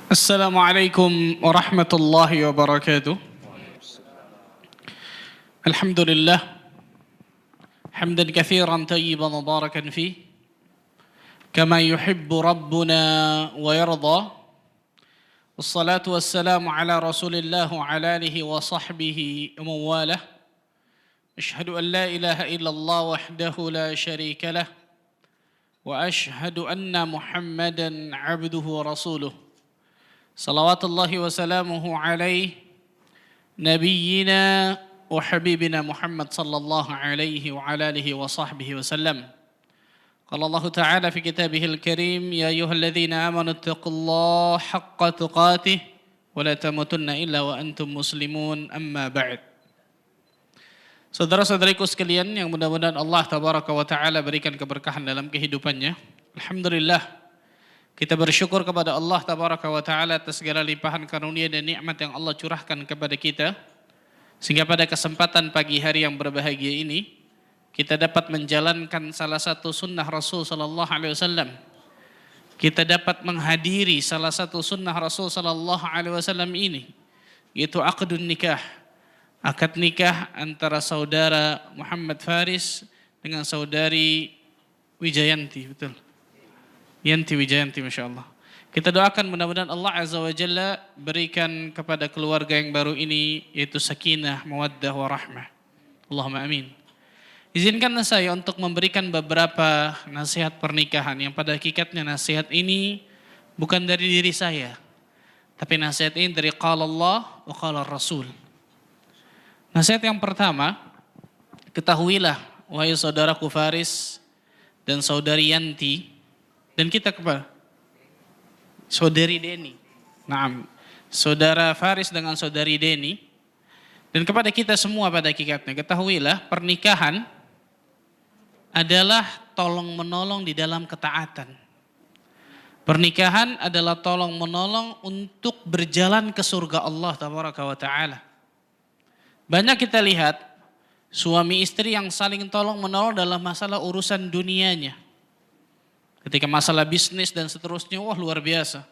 Assalamualaikum warahmatullahi wabarakatuh. Alhamdulillah hamdan katsiran tayyiban mubarakan fih kama yuhibbu rabbuna wa yarda. Wassalatu wassalamu ala Rasulillah wa ala alihi wa sahbihi wa mawalah. Asyhadu an la ilaha illallah wahdahu la syarika lah wa asyhadu anna Muhammadan abduhu wa rasuluh. Salawatullahi wa salamuhu alaih nabiyyina wa habibina Muhammad sallallahu alaihi wa ala alihi wa sahbihi wa sallam. Qala Allah Ta'ala fi kitabihil karim, ya ayyuhalladzina amanu taqullaha haqqa tuqatih wa la tamutunna illa wa antum muslimun, amma ba'd. Saudara-saudariku sekalian yang mudah-mudahan Allah Tabaraka wa Ta'ala berikan keberkahan dalam kehidupannya. Alhamdulillah, kita bersyukur kepada Allah Tabaraka wa Ta'ala atas segala limpahan karunia dan nikmat yang Allah curahkan kepada kita, sehingga pada kesempatan pagi hari yang berbahagia ini kita dapat menjalankan salah satu sunnah Rasul sallallahu alaihi wasallam. Kita dapat menghadiri salah satu sunnah Rasul sallallahu alaihi wasallam ini, yaitu akdun nikah, akad nikah antara saudara Muhammad Faris dengan saudari Wijayanti, betul? Yanti Wijayanti, Masya Allah. Kita doakan mudah-mudahan Allah Azza wa Jalla berikan kepada keluarga yang baru ini yaitu sakinah, mawaddah, warahmah. Allahumma amin. Izinkan saya untuk memberikan beberapa nasihat pernikahan yang pada hakikatnya nasihat ini bukan dari diri saya, tapi nasihat ini dari qala Allah wa qala Rasul. Nasihat yang pertama, ketahuilah wahai saudaraku Faris dan saudari Yanti, dan kita kepada saudari Deni. Naam, saudara Faris dengan saudari Deni, dan kepada kita semua pada hakikatnya, ketahuilah pernikahan adalah tolong menolong di dalam ketaatan. Pernikahan adalah tolong menolong untuk berjalan ke surga Allah Tabaraka wa Ta'ala. Banyak kita lihat suami istri yang saling tolong menolong dalam masalah urusan dunianya. Ketika masalah bisnis dan seterusnya, wah luar biasa.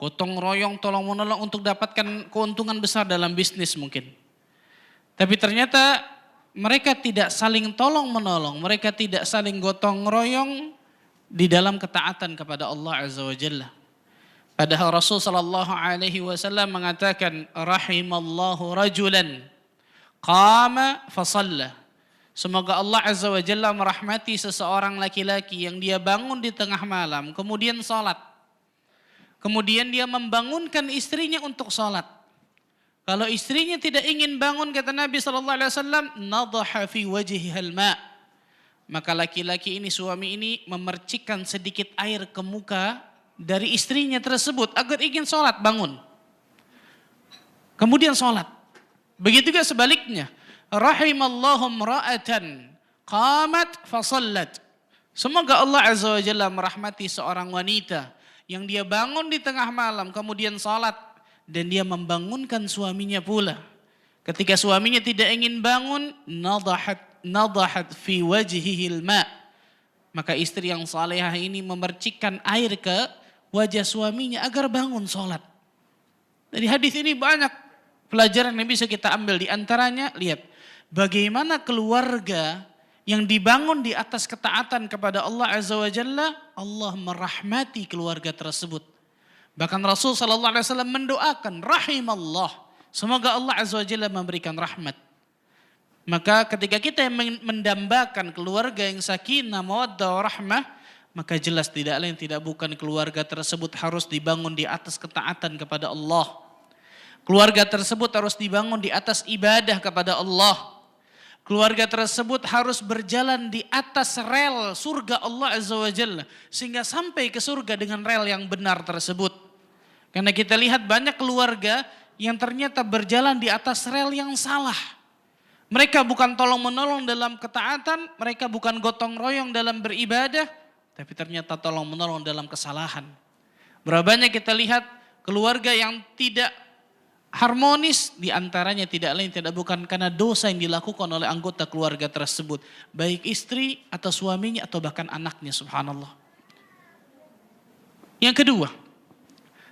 Gotong royong tolong menolong untuk dapatkan keuntungan besar dalam bisnis mungkin. Tapi ternyata mereka tidak saling tolong menolong, mereka tidak saling gotong royong di dalam ketaatan kepada Allah Azza wa Jalla. Padahal Rasul sallallahu alaihi wasallam mengatakan, rahimallahu rajulan qama fasalla. Semoga Allah Azza wa Jalla merahmati seseorang laki-laki yang dia bangun di tengah malam, kemudian salat. Kemudian dia membangunkan istrinya untuk salat. Kalau istrinya tidak ingin bangun, kata Nabi SAW, nadaha fi wajhihal ma'. Maka laki-laki ini, suami ini memercikkan sedikit air ke muka dari istrinya tersebut agar ingin salat, bangun. Kemudian salat. Begitu juga sebaliknya. Rahimallahu imra'atan qamat fasallat. Semoga Allah Azza wa Jalla merahmati seorang wanita yang dia bangun di tengah malam kemudian salat dan dia membangunkan suaminya pula. Ketika suaminya tidak ingin bangun, nadahat fi wajhihil ma'. Maka istri yang salehah ini memercikkan air ke wajah suaminya agar bangun salat. Dari hadis ini banyak pelajaran yang bisa kita ambil, di antaranya lihat bagaimana keluarga yang dibangun di atas ketaatan kepada Allah Azza wa Jalla, Allah merahmati keluarga tersebut. Bahkan Rasul sallallahu alaihi wasallam mendoakan rahimallah, semoga Allah Azza wa Jalla memberikan rahmat. Maka ketika kita mendambakan keluarga yang sakinah, mawaddah, warahmah, maka jelas tidak lain tidak bukan keluarga tersebut harus dibangun di atas ketaatan kepada Allah. Keluarga tersebut harus dibangun di atas ibadah kepada Allah. Keluarga tersebut harus berjalan di atas rel surga Allah Azza wa Jalla, sehingga sampai ke surga dengan rel yang benar tersebut. Karena kita lihat banyak keluarga yang ternyata berjalan di atas rel yang salah. Mereka bukan tolong menolong dalam ketaatan, mereka bukan gotong royong dalam beribadah, tapi ternyata tolong menolong dalam kesalahan. Berapa banyak kita lihat keluarga yang tidak harmonis, di antaranya tidak lain tidak bukan karena dosa yang dilakukan oleh anggota keluarga tersebut, baik istri atau suaminya atau bahkan anaknya, subhanallah. Yang kedua,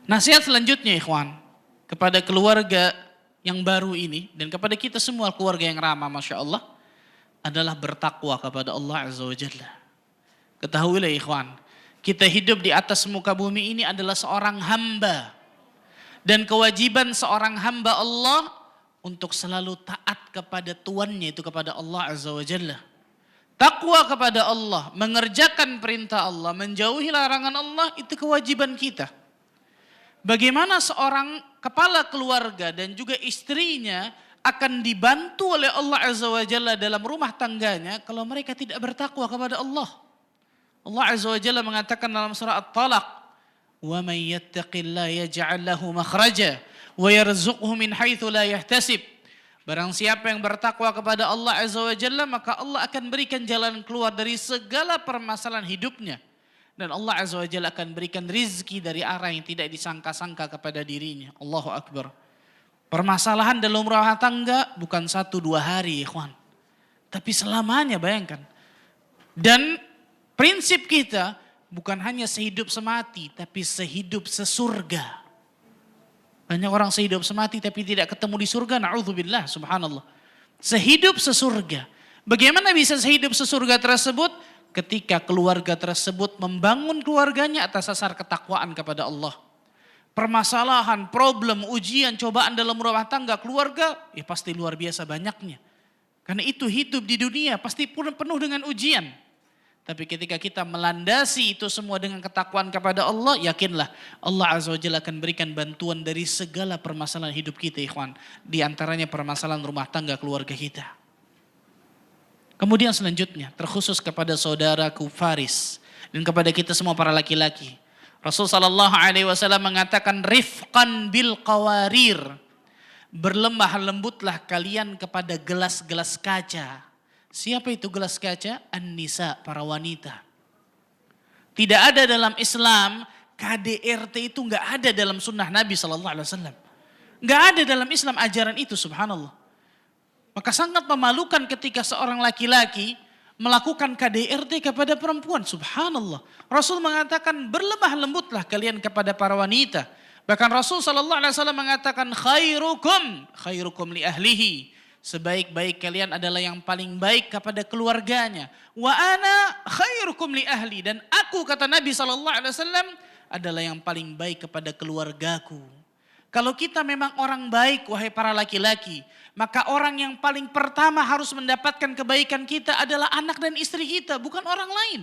Nasihat selanjutnya ikhwan, kepada keluarga yang baru ini dan kepada kita semua keluarga yang ramah Masya Allah, adalah bertakwa kepada Allah Azza wa Jalla. Ketahuilah ikhwan, kita hidup di atas muka bumi ini adalah seorang hamba. Dan kewajiban seorang hamba Allah untuk selalu taat kepada tuannya, itu kepada Allah Azza wa Jalla. Takwa kepada Allah, mengerjakan perintah Allah, menjauhi larangan Allah, itu kewajiban kita. Bagaimana seorang kepala keluarga dan juga istrinya akan dibantu oleh Allah Azza wa Jalla dalam rumah tangganya kalau mereka tidak bertakwa kepada Allah. Allah Azza wa Jalla mengatakan dalam surah At-Talaq, "Wa may yattaqillaha yaj'al lahu makhraja wa yarzuqhu min haitsu la yahtasib." Barang siapa yang bertakwa kepada Allah Azza wa Jalla, maka Allah akan berikan jalan keluar dari segala permasalahan hidupnya. Dan Allah Azza wa Jalla akan berikan rizki dari arah yang tidak disangka-sangka kepada dirinya. Allahu Akbar. Permasalahan dalam rumah tangga bukan 1-2 hari ikhwan. Tapi selamanya, bayangkan. Dan prinsip kita bukan hanya sehidup semati, tapi sehidup sesurga. Banyak orang sehidup semati tapi tidak ketemu di surga. Na'udzubillah, subhanallah. Sehidup sesurga. Bagaimana bisa sehidup sesurga tersebut? Ketika keluarga tersebut membangun keluarganya atas dasar ketakwaan kepada Allah. Permasalahan, problem, ujian, cobaan dalam rumah tangga, keluarga, ya pasti luar biasa banyaknya. Karena itu hidup di dunia pasti penuh dengan ujian. Tapi ketika kita melandasi itu semua dengan ketakwaan kepada Allah, yakinlah Allah Azza wa Jalla akan berikan bantuan dari segala permasalahan hidup kita ikhwan. Di antaranya permasalahan rumah tangga keluarga kita. Kemudian selanjutnya, terkhusus kepada saudaraku Faris dan kepada kita semua para laki-laki. Rasul sallallahu alaihi wasallam mengatakan rifqan bil qawarir. Berlemah lembutlah kalian kepada gelas-gelas kaca. Siapa itu gelas kaca? An-nisa, para wanita. Tidak ada dalam Islam KDRT itu enggak ada dalam sunnah Nabi sallallahu alaihi wasallam. Enggak ada dalam Islam ajaran itu, subhanallah. Maka sangat memalukan ketika seorang laki-laki melakukan KDRT kepada perempuan. Subhanallah. Rasul mengatakan berlemah lembutlah kalian kepada para wanita. Bahkan Rasul SAW mengatakan khairukum li ahlihi. Sebaik-baik kalian adalah yang paling baik kepada keluarganya. Wa ana khairukum li ahli. Dan aku, kata Nabi SAW, adalah yang paling baik kepada keluargaku. Kalau kita memang orang baik, wahai para laki-laki, maka orang yang paling pertama harus mendapatkan kebaikan kita adalah anak dan istri kita, bukan orang lain.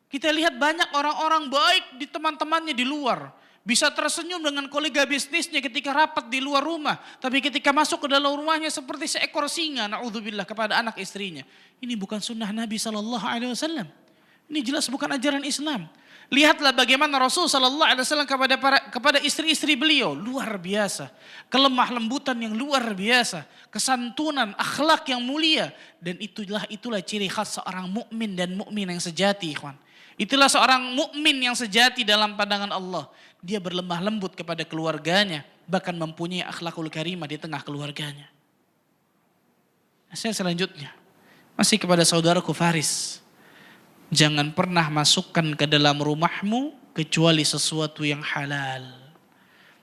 Kita lihat banyak orang-orang baik di teman-temannya di luar. Bisa tersenyum dengan kolega bisnisnya ketika rapat di luar rumah. Tapi ketika masuk ke dalam rumahnya seperti seekor singa, na'udzubillah, kepada anak istrinya. Ini bukan sunnah Nabi SAW. Ini jelas bukan ajaran Islam. Lihatlah bagaimana Rasul sallallahu alaihi wasallam kepada istri-istri beliau, luar biasa. Kelemah lembutan yang luar biasa, kesantunan, akhlak yang mulia, dan itulah ciri khas seorang mukmin dan mukmin yang sejati, ikhwan. Itulah seorang mukmin yang sejati dalam pandangan Allah. Dia berlemah lembut kepada keluarganya, bahkan mempunyai akhlakul karimah di tengah keluarganya. Saya selanjutnya masih kepada saudaraku Faris. Jangan pernah masukkan ke dalam rumahmu kecuali sesuatu yang halal.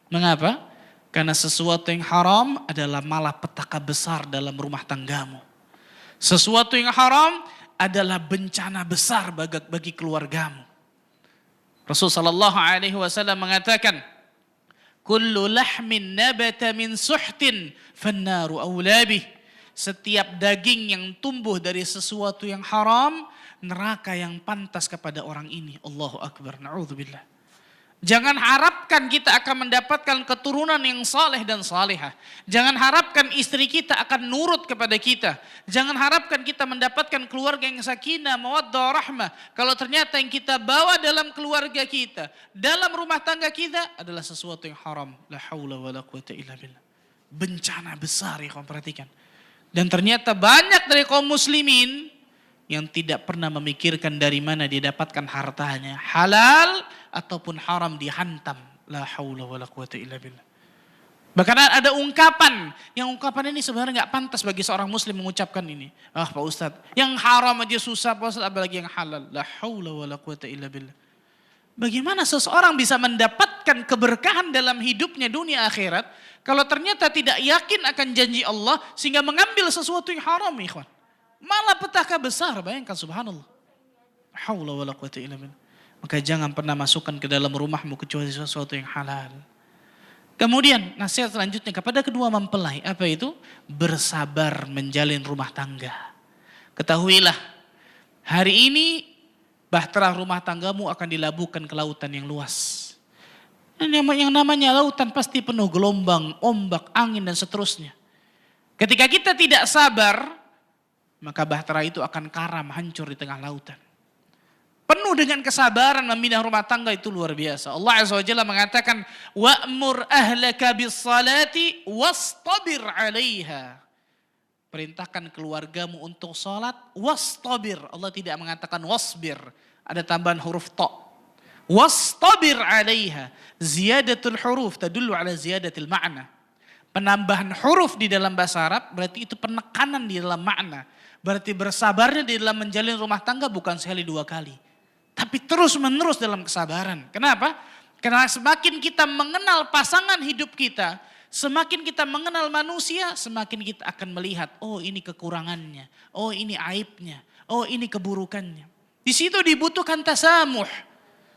Mengapa? Karena sesuatu yang haram adalah malapetaka besar dalam rumah tanggamu. Sesuatu yang haram adalah bencana besar bagi keluargamu. Rasul sallallahu alaihi wasallam mengatakan, "Kullu lahmin nabata min suhtin fannaru awla bih." Setiap daging yang tumbuh dari sesuatu yang haram, neraka yang pantas kepada orang ini. Allahu Akbar, na'udzubillah. Jangan harapkan kita akan mendapatkan keturunan yang saleh dan salihah. Jangan harapkan istri kita akan nurut kepada kita. Jangan harapkan kita mendapatkan keluarga yang sakinah, mawaddah, rahmah. Kalau ternyata yang kita bawa dalam keluarga kita, dalam rumah tangga kita adalah sesuatu yang haram. La haula wa la quwata illa billah. Bencana besar, ya kamu perhatikan. Dan ternyata banyak dari kaum muslimin yang tidak pernah memikirkan dari mana dia dapatkan hartanya. Halal ataupun haram dihantam. La haula wa la quwata illa billah. Bahkan ada ungkapan. Yang ungkapan ini sebenarnya gak pantas bagi seorang muslim mengucapkan ini. Ah Pak Ustadz, yang haram aja susah Pak Ustadz, apalagi yang halal. La haula wa la quwata illa billah. Bagaimana seseorang bisa mendapatkan keberkahan dalam hidupnya dunia akhirat kalau ternyata tidak yakin akan janji Allah sehingga mengambil sesuatu yang haram, ikhwan. Malah petaka besar, bayangkan, subhanallah. Haula wala quwata illa billah. Maka jangan pernah masukkan ke dalam rumahmu kecuali sesuatu yang halal. Kemudian nasihat selanjutnya kepada kedua mempelai, apa itu? Bersabar menjalin rumah tangga. Ketahuilah, hari ini bahtera rumah tanggamu akan dilabuhkan ke lautan yang luas. Dan yang namanya lautan pasti penuh gelombang, ombak, angin dan seterusnya. Ketika kita tidak sabar, maka bahtera itu akan karam, hancur di tengah lautan. Penuh dengan kesabaran membina rumah tangga itu luar biasa. Allah Azza wa Jalla mengatakan, wa'mur ahlaka bis-salati wastabir 'alaiha. Perintahkan keluargamu untuk salat, wastabir. Allah tidak mengatakan wasbir. Ada tambahan huruf ta. Wastabir 'alaiha. Ziyadatul huruf tadullu 'ala ziyadatil ma'na. Penambahan huruf di dalam bahasa Arab berarti itu penekanan di dalam makna. Berarti bersabarnya di dalam menjalin rumah tangga bukan sekali dua kali. Tapi terus menerus dalam kesabaran. Kenapa? Karena semakin kita mengenal pasangan hidup kita, semakin kita mengenal manusia, semakin kita akan melihat, oh ini kekurangannya, oh ini aibnya, oh ini keburukannya. Di situ dibutuhkan tasamuh,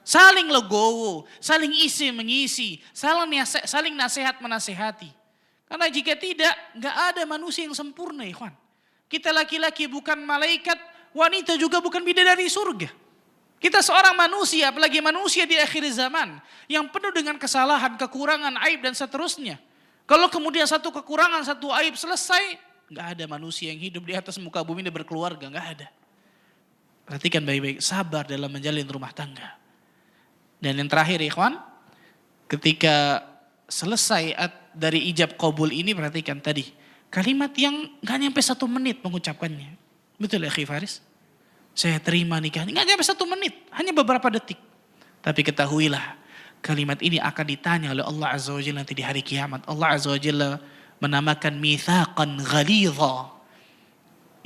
saling legowo, saling isi mengisi, saling nasihat menasehati. Karena jika tidak, nggak ada manusia yang sempurna, ikhwan. Kita laki-laki bukan malaikat, wanita juga bukan bidadari surga. Kita seorang manusia, apalagi manusia di akhir zaman, yang penuh dengan kesalahan, kekurangan, aib dan seterusnya. Kalau kemudian satu kekurangan, satu aib selesai, nggak ada manusia yang hidup di atas muka bumi ini berkeluarga, nggak ada. Perhatikan baik-baik, sabar dalam menjalin rumah tangga. Dan yang terakhir, ikhwan, ketika selesai dari ijab qabul ini, perhatikan tadi, kalimat yang nggak nyampe 1 menit mengucapkannya. Betul ya, Akhi Faris? Saya terima nikahnya, nggak nyampe 1 menit, hanya beberapa detik. Tapi ketahuilah, kalimat ini akan ditanya oleh Allah Azza wa Jalla nanti di hari kiamat. Allah Azza wa Jalla menamakan mitsaqan ghalidha.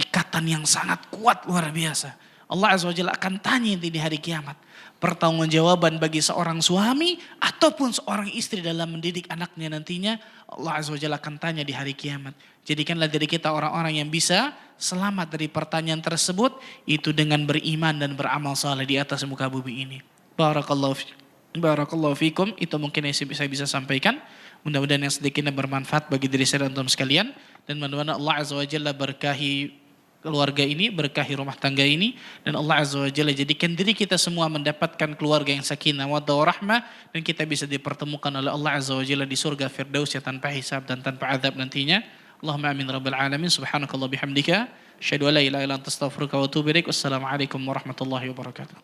Ikatan yang sangat kuat, luar biasa. Allah Azza wa Jalla akan tanya nanti di hari kiamat. Pertanggungjawaban bagi seorang suami ataupun seorang istri dalam mendidik anaknya nantinya, Allah Azza wa Jalla akan tanya di hari kiamat. Jadikanlah diri kita orang-orang yang bisa selamat dari pertanyaan tersebut, itu dengan beriman dan beramal saleh di atas muka bumi ini. Barakallahu fikum, itu mungkin yang saya bisa sampaikan. Mudah-mudahan yang sedikitnya bermanfaat bagi diri saya dan teman sekalian, dan mudah-mudahan Allah Azza wa Jalla berkahi keluarga ini, berkahi rumah tangga ini, dan Allah Azza wa Jalla jadikan diri kita semua mendapatkan keluarga yang sakinah mawaddah warahmah, dan kita bisa dipertemukan oleh Allah Azza wa Jalla di surga Firdaus tanpa hisab dan tanpa azab nantinya. Allahumma amin rabbil alamin. Subhanakallah bihamdika asyhadu an la ilaha illa anta astaghfiruka wa atubu ilaik. Wassalamualaikum warahmatullahi wabarakatuh.